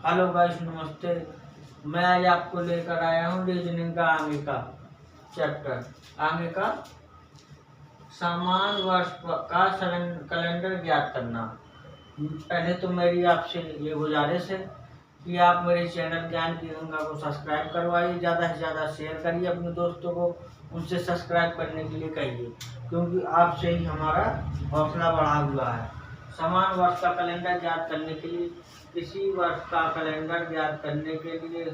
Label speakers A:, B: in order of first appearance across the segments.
A: Hello guys, नमस्ते। मैं आज आपको लेकर आया हूँ रीजनिंग का आगे का चैप्टर। आगे का समान वर्ष का कैलेंडर ज्ञात करना। पहले तो मेरी आपसे ये गुजारिश है कि आप मेरे चैनल ज्ञान की गंगा को सब्सक्राइब करवाइए, ज़्यादा से ज़्यादा शेयर करिए अपने दोस्तों को, उनसे सब्सक्राइब करने के लिए कहिए, क्योंकि आपसे ही हमारा हौसला बढ़ा हुआ है। समान वर्ष का कैलेंडर ज्ञात करने के लिए किसी वर्ष का कैलेंडर ज्ञात करने के लिए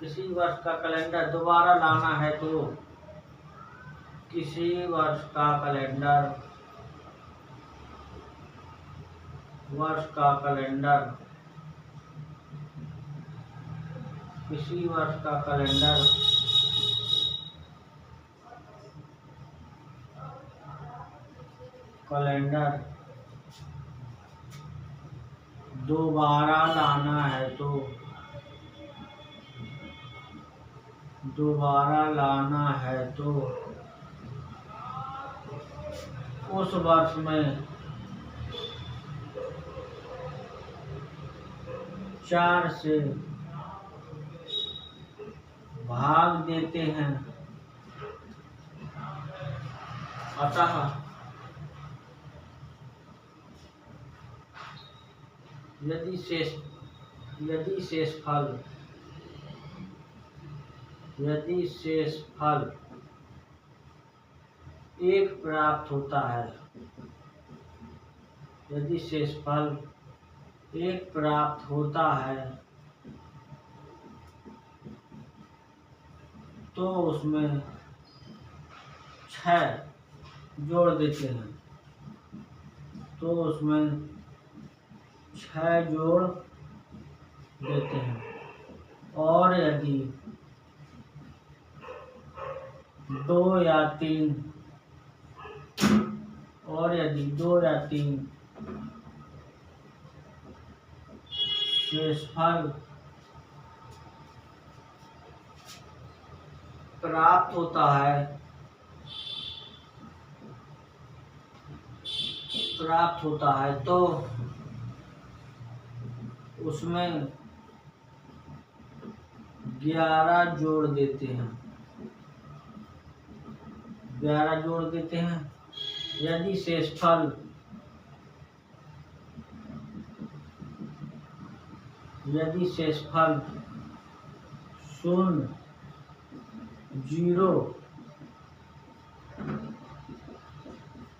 A: किसी वर्ष का कैलेंडर दोबारा लाना है तो किसी वर्ष का कैलेंडर किसी वर्ष का कैलेंडर दोबारा लाना है तो उस वर्ष में 4 से भाग देते हैं। अतः यदि शेषफल 1 प्राप्त होता है तो उसमें 6 जोड़ देते हैं। और यदि 2 या 3 शेषफल प्राप्त होता है तो उसमें 11 जोड़ देते हैं। यदि शेषफल 0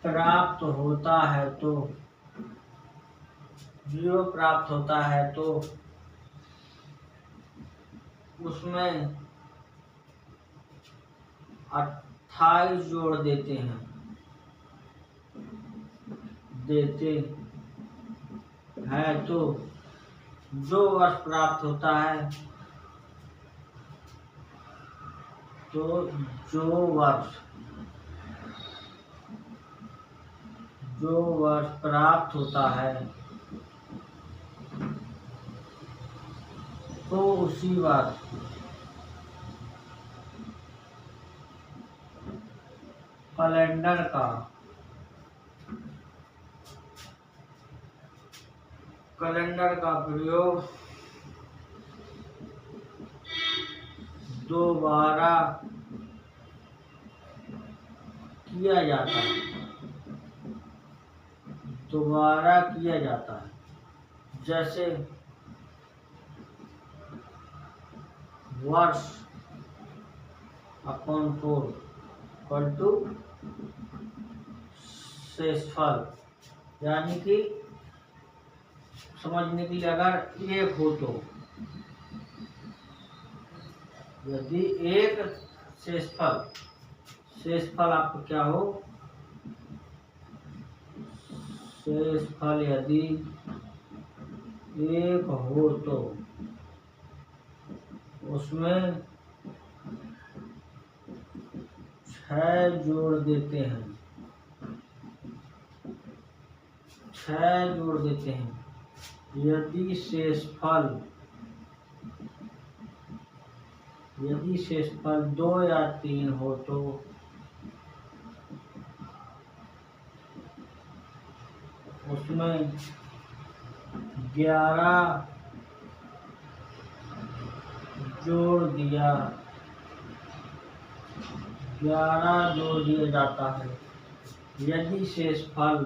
A: प्राप्त होता है तो उसमें 28 जोड़ देते हैं। तो जो वर्ष प्राप्त होता है तो उसी वर्ष कैलेंडर का प्रयोग दोबारा किया जाता है। जैसे वर्ष अपॉन 4 इक्वल टू शेषफल, यानी कि समझने के लिए अगर 1 हो तो यदि 1 शेषफल आपको क्या हो, शेषफल यदि 1 हो तो उसमें 6 जोड़ देते हैं। यदि शेषफल 2 या 3 हो तो उसमें 11 जोड़ दिया 11 जोड़ दिया जाता है यदि शेषफल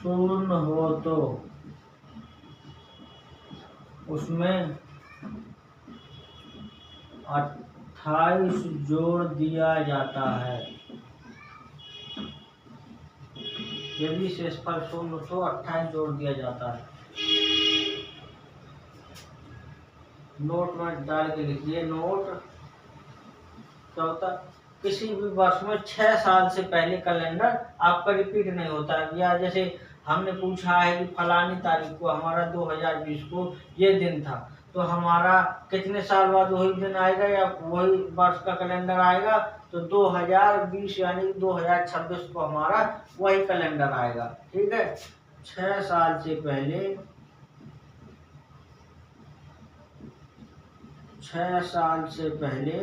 A: शून्य हो तो उसमें 28 जोड़ दिया जाता है। यदि शेषफल शून्य तो 28 जोड़ दिया जाता है। नोट में डाल के लिखिए। नोट क्या होता है, किसी भी वर्ष में 6 साल से पहले कैलेंडर आपका रिपीट नहीं होता है। या जैसे हमने पूछा है कि फलानी तारीख को हमारा 2020 को ये दिन था, तो हमारा कितने साल बाद वही दिन आएगा या वही वर्ष का कैलेंडर आएगा, तो 2020 यानी 2026 को हमारा वही कैलेंडर आएगा। ठीक है, 6 साल से पहले 6 साल से पहले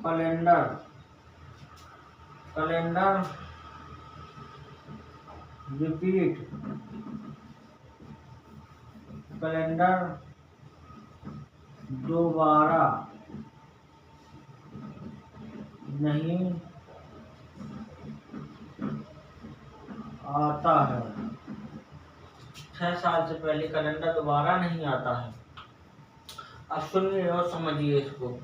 A: कैलेंडर रिपीट कैलेंडर दोबारा नहीं आता है। 6 साल से पहले कैलेंडर दोबारा नहीं आता है। अब सुनिए और समझिए इसको।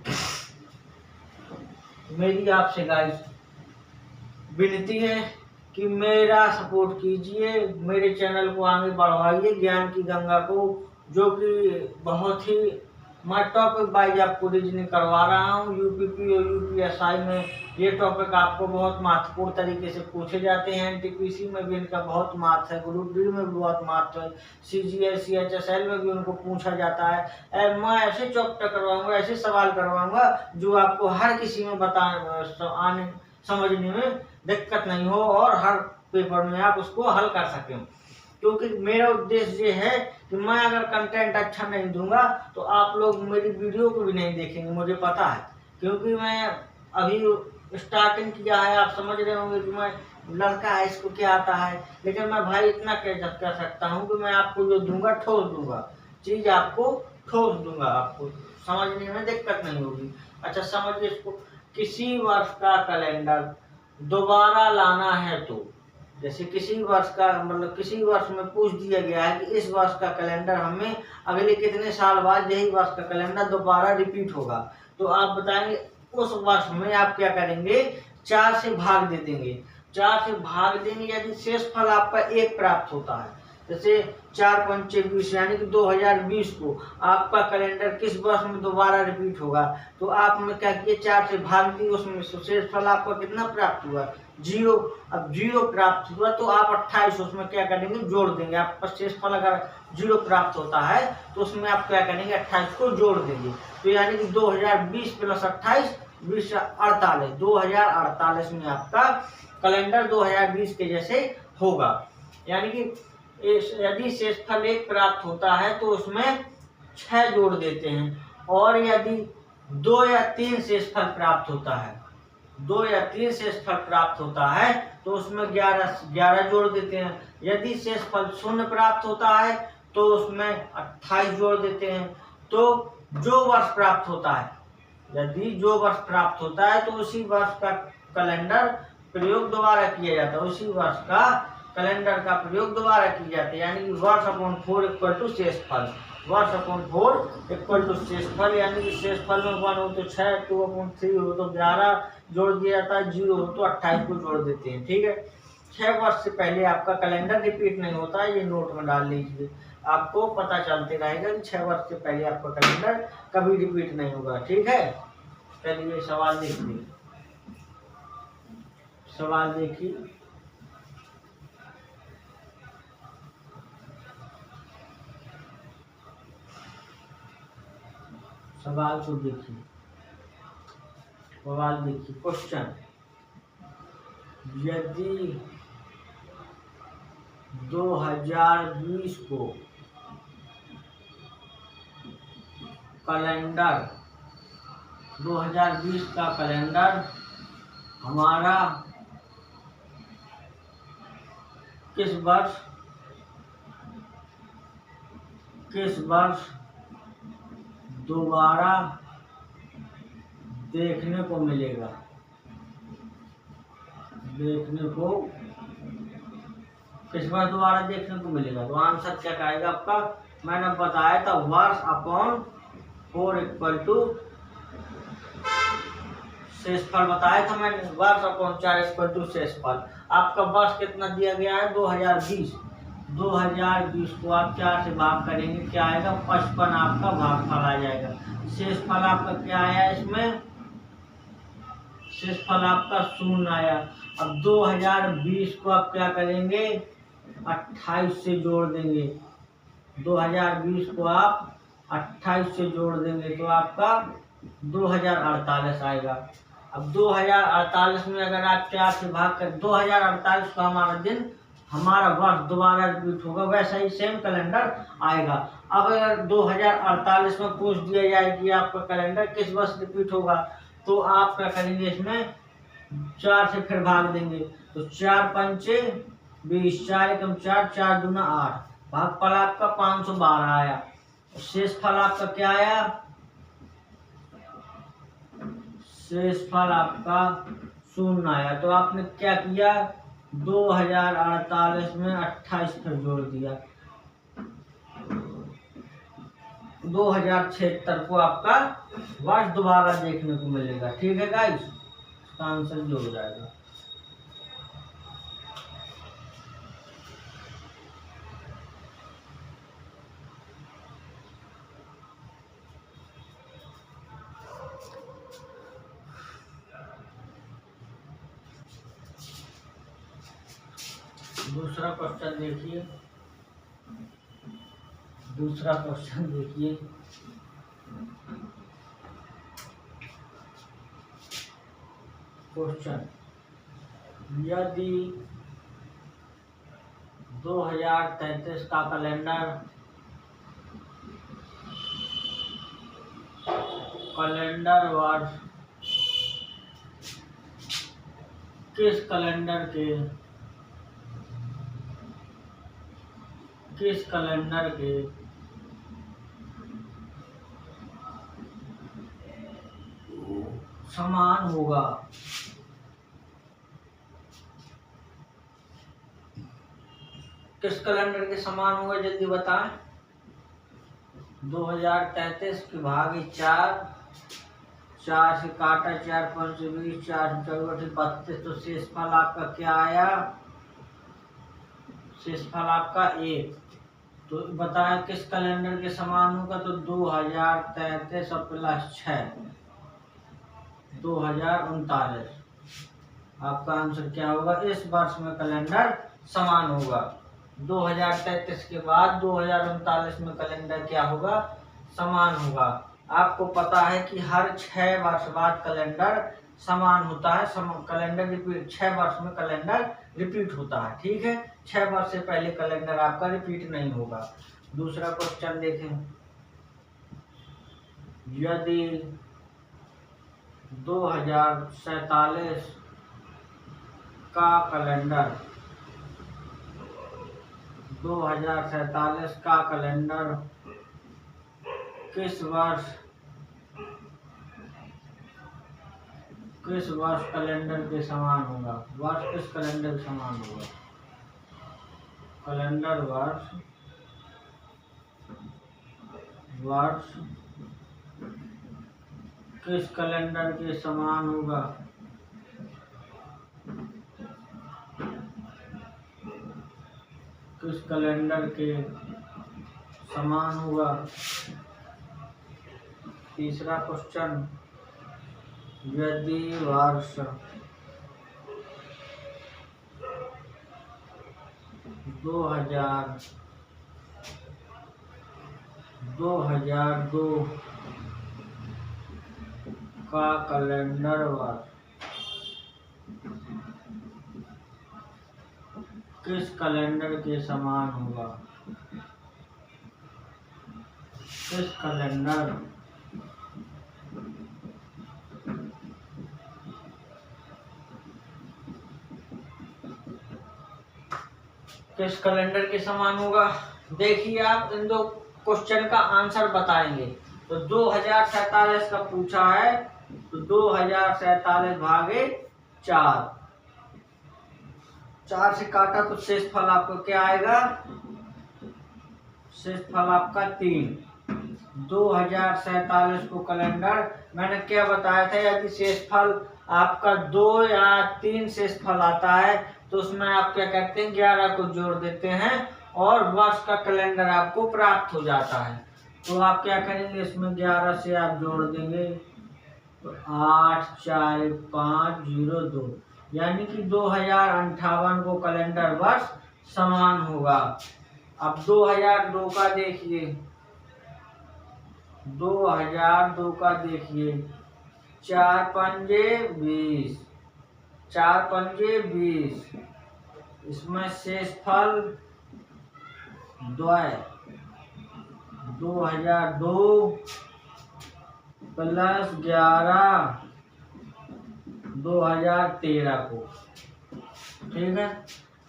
A: मेरी आपसे गाइस विनती है कि मेरा सपोर्ट कीजिए, मेरे चैनल को आगे बढ़वाइए, ज्ञान की गंगा को, जो कि बहुत ही मैं टॉपिक वाइज आपको रीजनिंग करवा रहा हूँ। यूपीपी और यूपीएसआई में ये टॉपिक आपको बहुत महत्वपूर्ण तरीके से पूछे जाते हैं। एनटीपीसी में भी इनका बहुत महत्व है, ग्रुप डी में भी बहुत महत्व है, सीजीएल सीएचएसएल में भी उनको पूछा जाता है। मैं ऐसे चैप्टर करवाऊंगा, ऐसे सवाल करवाऊंगा जो आपको हर किसी में आने समझने में दिक्कत नहीं हो और हर पेपर में आप उसको हल कर सकें। क्योंकि मेरा उद्देश्य ये है कि मैं अगर कंटेंट अच्छा नहीं दूंगा तो आप लोग मेरी वीडियो को भी नहीं देखेंगे, मुझे पता है। क्योंकि मैं अभी स्टार्टिंग किया है, आप समझ रहे होंगे कि मैं लड़का है, इसको क्या आता है। लेकिन मैं भाई इतना कर सकता हूँ कि मैं आपको जो दूंगा ठोस दूंगा, चीज़ आपको ठोस दूंगा, आपको समझने में दिक्कत नहीं होगी। अच्छा समझिए इसको। किसी वर्ष का कैलेंडर दोबारा लाना है तो, जैसे किसी वर्ष का मतलब किसी वर्ष में पूछ दिया गया है कि इस वर्ष का कैलेंडर हमें अगले कितने साल बाद यही वर्ष का कैलेंडर दोबारा रिपीट होगा, तो आप बताएंगे उस वर्ष में आप क्या करेंगे, 4 से भाग दे देंगे। 4 से भाग देंगे, यदि शेषफल आपका 1 प्राप्त होता है, जैसे 4 पंचे 20 यानी कि 2020 को आपका कैलेंडर किस वर्ष में दोबारा रिपीट होगा, तो आपने क्या किया, 4 से भाग दी, उसमें शेषफल आपका कितना प्राप्त हुआ, 0। अब 0 प्राप्त हुआ तो आप 28 उसमें क्या करेंगे, जोड़ देंगे। आपका शेषफल अगर 0 प्राप्त होता है तो उसमें आप क्या करेंगे, 28 को जोड़ देंगे। तो यानी कि 2020 प्लस 28 20 48, 2048 में आपका कैलेंडर 2020 के जैसे होगा। यानी कि यदि शेषफल 1 प्राप्त होता है तो उसमें 6 जोड़ देते हैं, और यदि 2 या 3 शेषफल प्राप्त होता है, 2 या 3 शेषफल प्राप्त होता है तो उसमें 11 जोड़ देते हैं। यदि शेषफल 0 प्राप्त होता है तो उसमें 28 जोड़ देते हैं। तो जो वर्ष प्राप्त होता है, यदि जो वर्ष प्राप्त होता है तो उसी वर्ष का कैलेंडर प्रयोग दोबारा किया जाता है, उसी वर्ष का कैलेंडर का प्रयोग दोबारा किया जाता है। यानी कि वर्ष अपॉन 4 इक्वल टू शेषफल, वर्ष अपॉन 4 इक्वल टू शेषफल। यानी कि शेषफल में 1 हो तो 6, 2 अपॉन 3 हो तो 11 जोड़ दिया जाता है, 0 हो तो 28 को जोड़ देते हैं। ठीक है, 6 वर्ष से पहले आपका कैलेंडर रिपीट नहीं होता है, ये नोट में डाल लीजिए, आपको पता चलते रहेगा कि 6 वर्ष से पहले आपका कैलेंडर कभी रिपीट नहीं होगा। ठीक है, चलिए सवाल देखिए। सवाल देखिए, सवाल को देखिए, सवाल देखिए। क्वेश्चन, यदि 2020 को कैलेंडर 2020 का कैलेंडर हमारा किस वर्ष दोबारा देखने को मिलेगा, किस वर्ष दोबारा देखने को मिलेगा। तो आंसर क्या आएगा आपका, मैंने बताया था वर्ष अपॉन 4 इक्वल टू शेषफल बताया था मैंने, वर्ष अपॉन 4 इक्वल टू शेषफल। आपका वर्ष कितना दिया गया है 2020, 2020 को आप 4 से भाग करेंगे, क्या आएगा 55 आपका भागफल आ जाएगा। शेषफल आपका क्या आया इसमें, शेषफल आपका 0 आया। अब 2020 को आप क्या करेंगे 28 से जोड़ देंगे, 2020 को आप 28 से जोड़ देंगे तो आपका 2048 आएगा। अब 2048 में अगर आप 4 से भाग कर 2048 का हमारा वर्ष दोबारा रिपीट होगा, वैसा ही सेम कैलेंडर आएगा। अब अगर 2048 में पूछ दिया जाए कि आपका कैलेंडर किस वर्ष रिपीट होगा, तो आप क्या करेंगे इसमें 4 से फिर भाग देंगे, तो 4 पंचे 20, 4 एकम 4, 4 दूना 8, भागफल आपका 512 आया। शेषफल आपका क्या आया, शेषफल आपका 0 आया। तो आपने क्या किया 2048 में 28 फिर जोड़ दिया, 2076 को आपका वर्ष दोबारा देखने को मिलेगा। ठीक है गाइस, इसका आंसर जो हो जाएगा। दूसरा क्वेश्चन देखिए, क्वेश्चन यदि 2033 का कैलेंडर वर्ष किस कैलेंडर के समान होगा, किस कैलेंडर के समान होगा जल्दी बताएं। 2033 के भागे 4, 4 से काटा 4 5 20, 4 14 32, तो शेषफल आपका क्या आया, शेषफल आपका 1। तो बताएं किस कैलेंडर के समान होगा, तो 2033 और प्लस 6 2039। आपका आंसर क्या होगा, इस वर्ष में कैलेंडर समान होगा। 2033 के बाद 2039 में कैलेंडर क्या होगा, समान होगा। आपको पता है कि हर 6 वर्ष बाद कैलेंडर समान होता है, कैलेंडर रिपीट 6 वर्ष में कैलेंडर रिपीट होता है। ठीक है, 6 वर्ष से पहले कैलेंडर आपका रिपीट नहीं होगा। दूसरा क्वेश्चन देखें, यदि 2047 का कैलेंडर 2047 का कैलेंडर किस वर्ष कैलेंडर के समान होगा, वर्ष किस कैलेंडर के समान होगा, कैलेंडर वर्ष किस कैलेंडर के समान होगा, किस कैलेंडर के समान होगा। तीसरा क्वेश्चन, यदि वर्ष 2002 का कैलेंडर वर्ष किस कैलेंडर के समान होगा, किस कैलेंडर किस कैलेंडर के समान होगा। देखिए आप इन दो क्वेश्चन का आंसर बताएंगे। तो 2047 का पूछा है, तो 2047 भागे 4, 4 से काटा तो शेषफल आपको क्या आएगा, शेषफल आपका 3। 2047 को कैलेंडर, मैंने क्या बताया था, यदि शेषफल आपका 2 या 3 शेषफल आता है तो उसमें आप क्या करते हैं, 11 को जोड़ देते हैं और वर्ष का कैलेंडर आपको प्राप्त हो जाता है। तो आप क्या करेंगे, इसमें 11 से आप जोड़ देंगे तो 8 4 5 0 2, यानी कि 2058 को कैलेंडर वर्ष समान होगा। अब 2002 का देखिए, 2002 का देखिए, 4 पंजे 20, 4 पंजे 20, इसमें शेषफल द्वय 2002 प्लस 11 2013 को, ठीक है।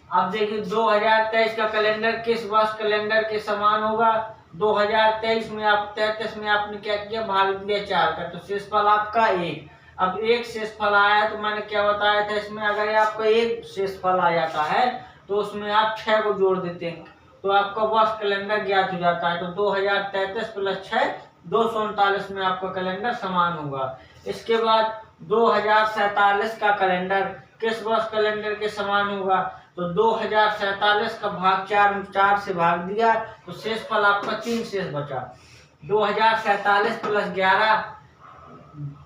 A: अब देखिए 2023 का कैलेंडर किस वर्ष कैलेंडर के समान होगा। 2023 में आप 33 में आपने क्या किया, भाग दिया 4 का, तो शेषफल आपका 1। अब एक शेषफल आया तो मैंने क्या बताया था, इसमें अगर आपका एक शेषफल आ जाता है तो उसमें आप 6 को जोड़ देते हैं तो आपका वर्ष कैलेंडर ज्ञात हो जाता है। तो 2033 प्लस 6 239 में आपका कैलेंडर समान होगा। इसके बाद 2047 का कैलेंडर किस वर्ष कैलेंडर के समान होगा। तो 2047 का भाग 4 से भाग दिया तो शेषफल आपका 3 शेष बचा। 2047 प्लस 11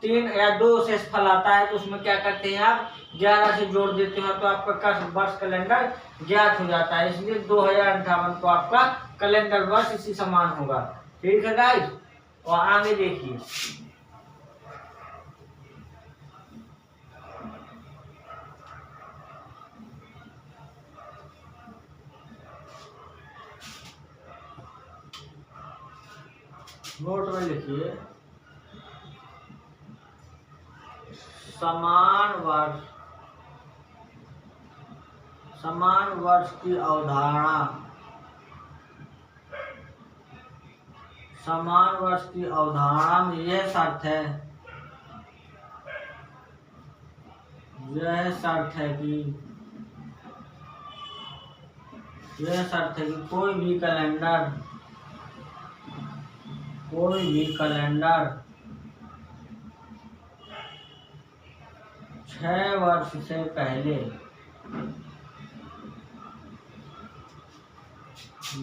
A: 3 या 2 शेषफल आता है तो उसमें क्या करते हैं आप 11 से जोड़ देते हैं तो आपका वर्ष कैलेंडर ज्ञात हो जाता है। इसलिए 2058 को आपका कैलेंडर वर्ष इसी समान होगा। ठीक है गाइस, और आगे देखिए, नोट में लिखिए, समान वर्ष की अवधारणा, समान वर्ष की अवधारणा में यह शर्त है कि कोई भी कैलेंडर 6 वर्ष से पहले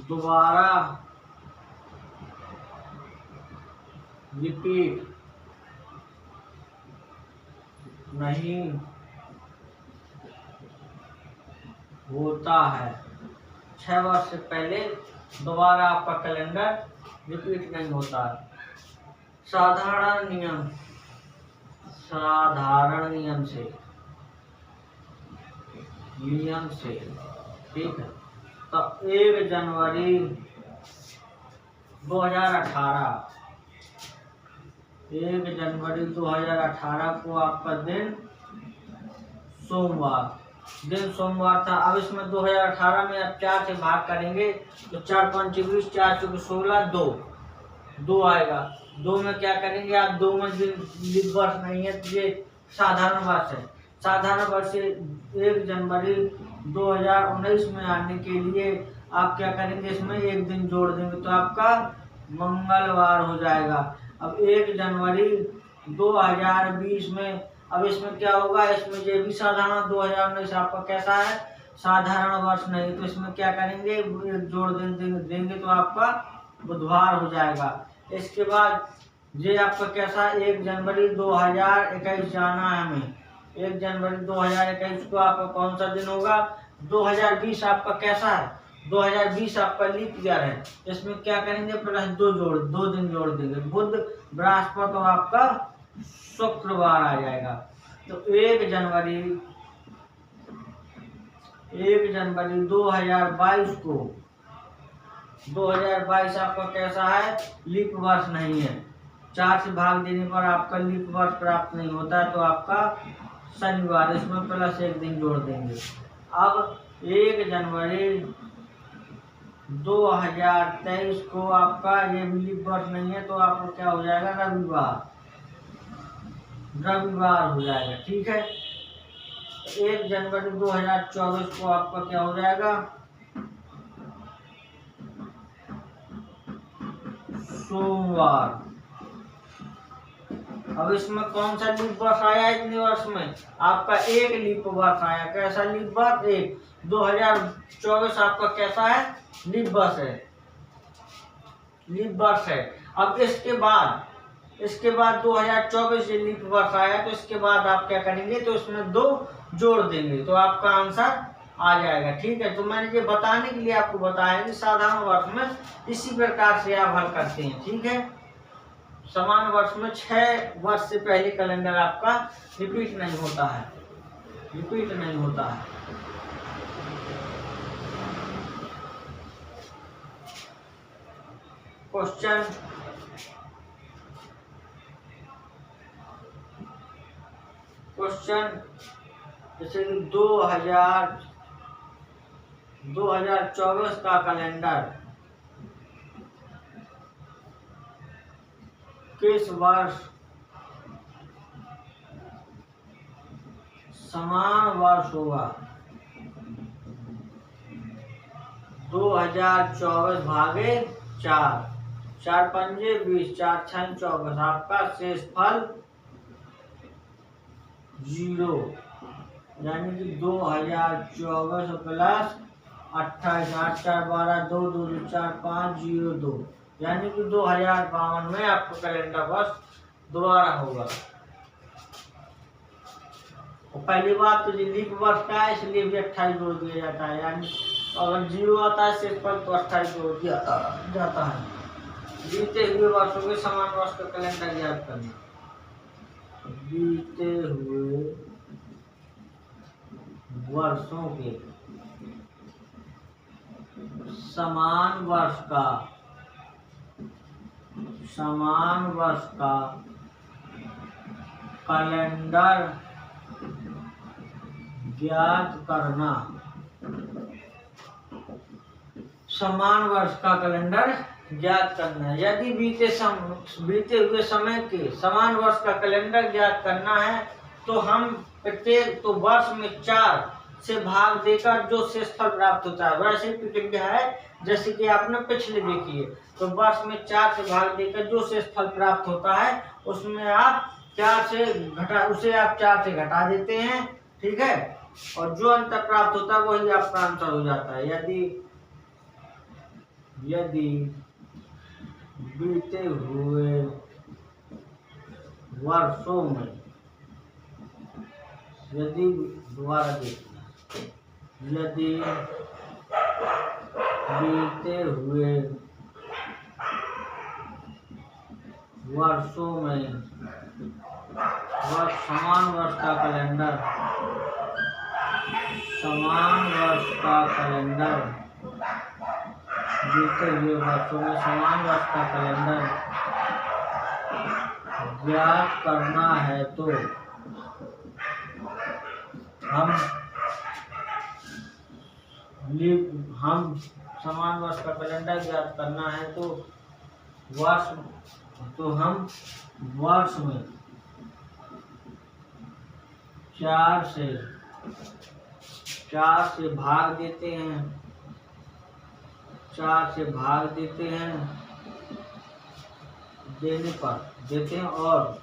A: दोबारा रिपीट नहीं होता है। 6 वर्ष से पहले दोबारा आपका कैलेंडर रिपीट नहीं होता है। साधारण नियम से, ठीक है। तो 1 जनवरी 2018 को आपका दिन सोमवार था। अब इसमें 2018 में आप 4 से भाग करेंगे तो 4 5 20, 4 4 16, 2 आएगा। 2 में क्या करेंगे आप, 2 में लीप वर्ष नहीं है तो ये साधारण वर्ष है। साधारण वर्ष 1 जनवरी 2019 में आने के लिए आप क्या करेंगे, इसमें 1 दिन जोड़ देंगे तो आपका मंगलवार हो जाएगा। अब 1 जनवरी 2020 में, अब इसमें क्या होगा, इसमें ये भी साधारण 2019 आपका कैसा है, साधारण वर्ष नहीं, तो इसमें क्या करेंगे, जोड़ देंगे तो आपका बुधवार हो जाएगा। इसके बाद ये आपका कैसा, 1 जनवरी 2021 जाना है हमें। 1 जनवरी 2021 को आपका कौन सा दिन होगा, 2020 आपका कैसा है, 2020 आपका लीप ईयर है। इसमें क्या करेंगे, प्लस 2 दिन जोड़ देंगे, बुध बृहस्पति और आपका शुक्रवार आ जाएगा। तो 1 जनवरी 2022 को, 2022 आपका कैसा है, लीप वर्ष नहीं है। 4 से भाग देने पर आपका लीप वर्ष प्राप्त नहीं होता है तो आपका शनिवार, इसमें प्लस 1 दिन जोड़ देंगे। अब 1 जनवरी 2023 को आपका ये भी लीप वर्ष नहीं है, तो आपको क्या हो जाएगा, रविवार हो जाएगा। ठीक है, 1 जनवरी 2024 को आपका क्या हो जाएगा, सोमवार। अब इसमें कौन सा लीप वर्ष आया, इतने वर्ष में आपका एक लीप वर्ष आया। कैसा लीप वर्ष, 2024 आपका कैसा है, लीप वर्ष है, लीप वर्ष है। अब इसके बाद 2024 ये लीप वर्ष आया, तो इसके बाद आप क्या करेंगे, तो इसमें 2 जोड़ देंगे तो आपका आंसर आ जाएगा। ठीक है, तो मैंने ये बताने के लिए आपको बताया कि साधारण वर्ष में इसी प्रकार से आप हल करते हैं। ठीक है, समान वर्ष में 6 वर्ष से पहले कैलेंडर आपका रिपीट नहीं होता है, क्वेश्चन जैसे 2024 का कैलेंडर किस वर्ष समान वर्ष होगा, 2024 भागे 4, 4 पंजे 20, 4 छः 24, आपका शेषफल 0, यानी कि 2024 प्लस 28, 8 4 12, 2 2 4 5 0 2, यानी कि 2052 में आपका कैलेंडर वर्ष दोबारा होगा। और पहली बात तो लीप वर्ष का है, इसलिए भी 28 जोड़ दिया जाता है, यानी अगर 0 आता है शेषफल तो 28 जोड़ दिया जाता है। बीते हुए वर्षों के समान वर्ष का कैलेंडर याद करना, बीते हुए वर्षों के समान वर्ष का कैलेंडर ज्ञात करना, समान वर्ष का कैलेंडर ज्ञात करना। यदि बीते हुए समय के समान वर्ष का कैलेंडर ज्ञात करना है तो हम प्रत्येक तो वर्ष में 4 से भाग देकर जो शेषफल प्राप्त होता है, वैसे ही प्रक्रिया है जैसे कि आपने पिछले देखी है। तो वर्ष में 4 से भाग देकर जो शेषफल प्राप्त होता है उसमें आप 4 से घटा देते हैं। ठीक है, और जो अंतर प्राप्त होता है वही आपका आंसर हो जाता है। यदि बीते हुए वर्षों में, यदि बीते हुए वर्षों में समान वर्ष का कैलेंडर बीते हुए वर्षों में समान वर्ष का कैलेंडर ज्ञात करना है तो हम समान वर्ष का कैलेंडर ज्ञात करना है तो हम वर्ष में 4 से भाग देते हैं, 4 से भाग देते हैं और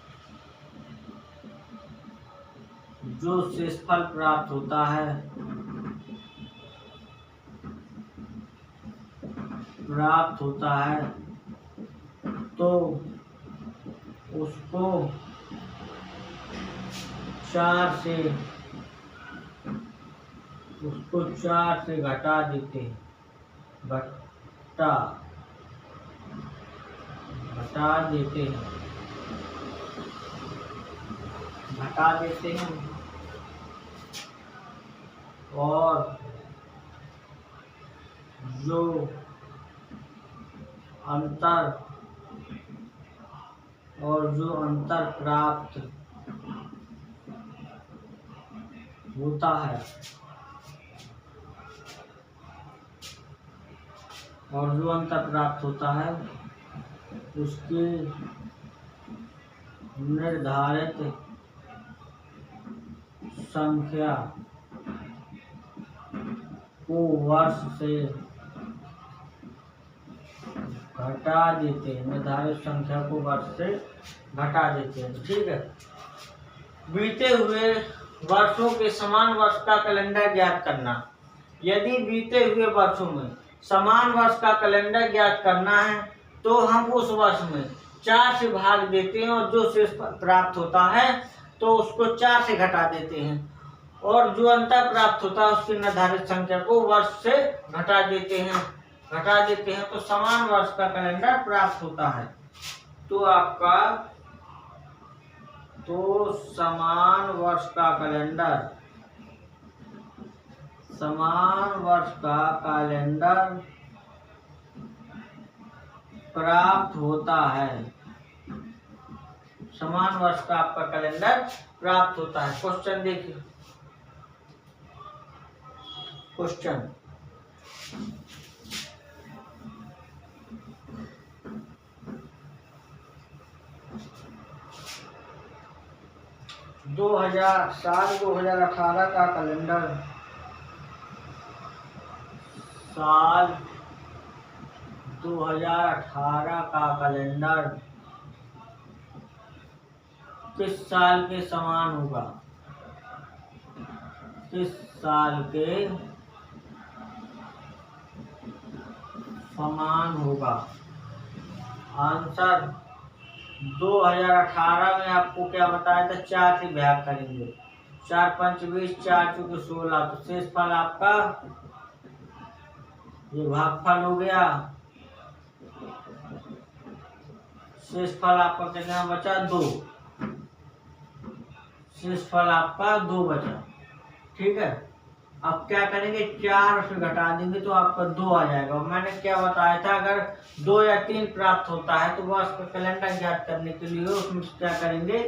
A: जो शेषफल प्राप्त होता है तो उसको 4 से घटा देते हैं, और जो अंतर प्राप्त होता है और जो अंतर प्राप्त होता है उसकी निर्धारित संख्या को वर्ष से घटा देते हैं, निर्धारित संख्या को वर्ष से घटा देते हैं। ठीक है। बीते हुए वर्षों के समान वर्ष का कैलेंडर ज्ञात करना। यदि बीते हुए वर्षों में समान वर्ष का कैलेंडर ज्ञात करना है तो हम उस वर्ष में 4 से भाग देते हैं और जो शेष प्राप्त होता है तो उसको 4 से घटा देते हैं और जो अंतर प्राप्त होता है उसकी निर्धारित संख्या को वर्ष से घटा देते हैं तो समान वर्ष का कैलेंडर प्राप्त होता है। तो समान वर्ष का कैलेंडर प्राप्त होता है। समान वर्ष का आपका कैलेंडर प्राप्त होता है। क्वेश्चन देखिए। क्वेश्चन 2018 का कैलेंडर साल 2018 का कैलेंडर किस साल के समान होगा? किस साल के समान होगा? आंसर 2018 में आपको क्या बताया था? 4 से भाग करेंगे। 4 पंच 20, 4 चौके 16, तो शेष फल आपका ये भागफल हो गया। शेष फल आपका कितना बचा? 2। शेष फल आपका 2 बचा। ठीक है। अब क्या करेंगे? 4 से घटा देंगे तो आपका 2 आ जाएगा। मैंने क्या बताया था? अगर 2 या 3 प्राप्त होता है तो वर्ष का कैलेंडर ज्ञात करने के लिए उसमें क्या करेंगे?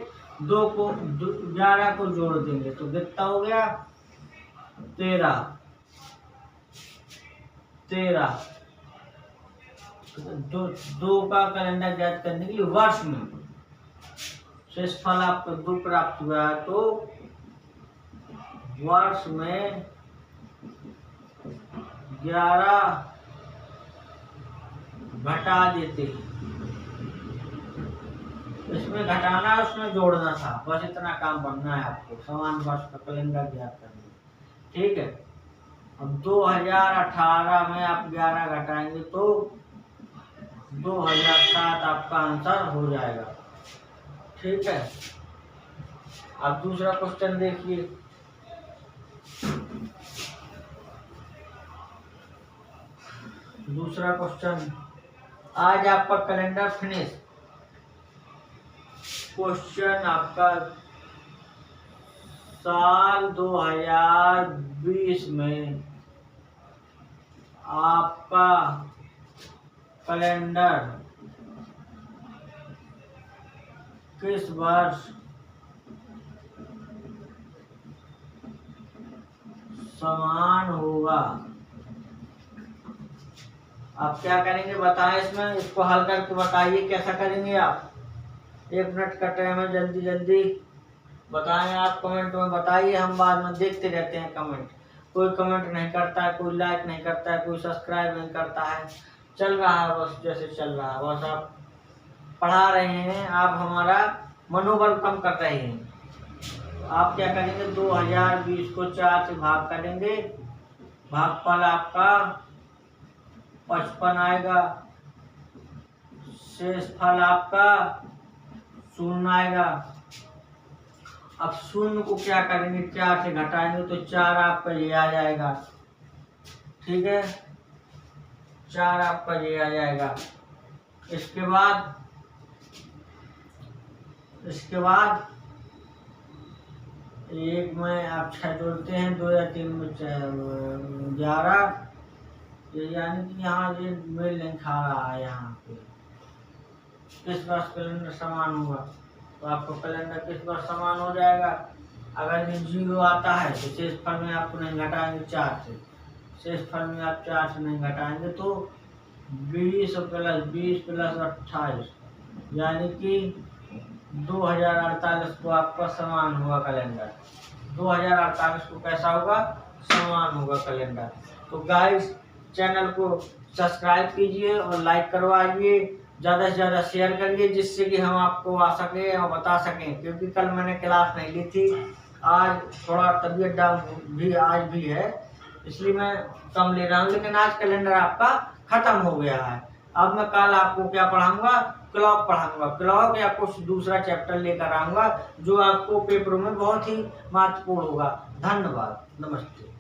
A: 11 को जोड़ देंगे तो कितना हो गया? 13। 2 का कैलेंडर ज्ञात करने के लिए वर्ष में शेष फल आपको 2 प्राप्त हुआ है तो वर्ष में 11 घटा देते हैं। इसमें घटाना उसमें जोड़ना था, बस इतना काम बनना है आपको समान वर्ष का कैलेंडर ज्ञात करना। ठीक है। अब 2018 में आप 11 घटाएंगे तो 2007 आपका आंसर हो जाएगा। ठीक है। अब दूसरा क्वेश्चन देखिए। दूसरा क्वेश्चन, आज आपका कैलेंडर फिनिश। क्वेश्चन आपका साल 2020 में आपका कैलेंडर किस वर्ष समान होगा? आप क्या करेंगे बताएं इसमें, इसको हल करके बताइए कैसा करेंगे आप। 1 मिनट का टाइम है, जल्दी जल्दी बताएं आप कमेंट में बताइए, हम बाद में देखते रहते हैं कमेंट। कोई कमेंट नहीं करता है, कोई लाइक नहीं करता है, कोई सब्सक्राइब नहीं करता है। चल रहा है बस जैसे चल रहा है, बस आप पढ़ा रहे हैं, आप हमारा मनोबल कम कर रहे हैं। तो आप क्या करेंगे? 2020 को 4 से भाग करेंगे, भागफल आपका 55 आएगा। शेष फल आपका 0 आएगा। अब 0 को क्या करेंगे? 4 से घटाएंगे तो 4 आपका ये आ जाएगा। ठीक है। 4 आपका ये आ जाएगा। इसके बाद 1 में आप 6 जोड़ते हैं, 2 या 3 में 11, यानी कि यहाँ ये मेल नहीं खा रहा है। यहाँ पे किस वर्ष कैलेंडर समान होगा? तो आपको कैलेंडर किस वर्ष समान हो जाएगा? अगर ये 0 आता है तो शेष फल में आपको नहीं घटाएंगे 4 से। शेष फल में आप 4 से नहीं घटाएंगे तो 20 प्लस 20 प्लस 28 यानी कि 2048 को आपका समान होगा कैलेंडर। 2048 को कैसा होगा? समान होगा कैलेंडर। तो गाइस चैनल को सब्सक्राइब कीजिए और लाइक करवाइए, ज़्यादा से ज़्यादा शेयर करिए, जिससे कि हम आपको आ सकें और बता सकें। क्योंकि कल मैंने क्लास नहीं ली थी, आज थोड़ा तबीयत डाउन भी आज भी है, इसलिए मैं कम ले रहा हूँ। लेकिन आज कैलेंडर आपका खत्म हो गया है। अब मैं कल आपको क्या पढ़ाऊंगा? क्लॉक पढ़ाऊंगा। क्लॉक या कुछ दूसरा चैप्टर लेकर आऊंगा जो आपको पेपरों में बहुत ही महत्वपूर्ण होगा। धन्यवाद, नमस्ते।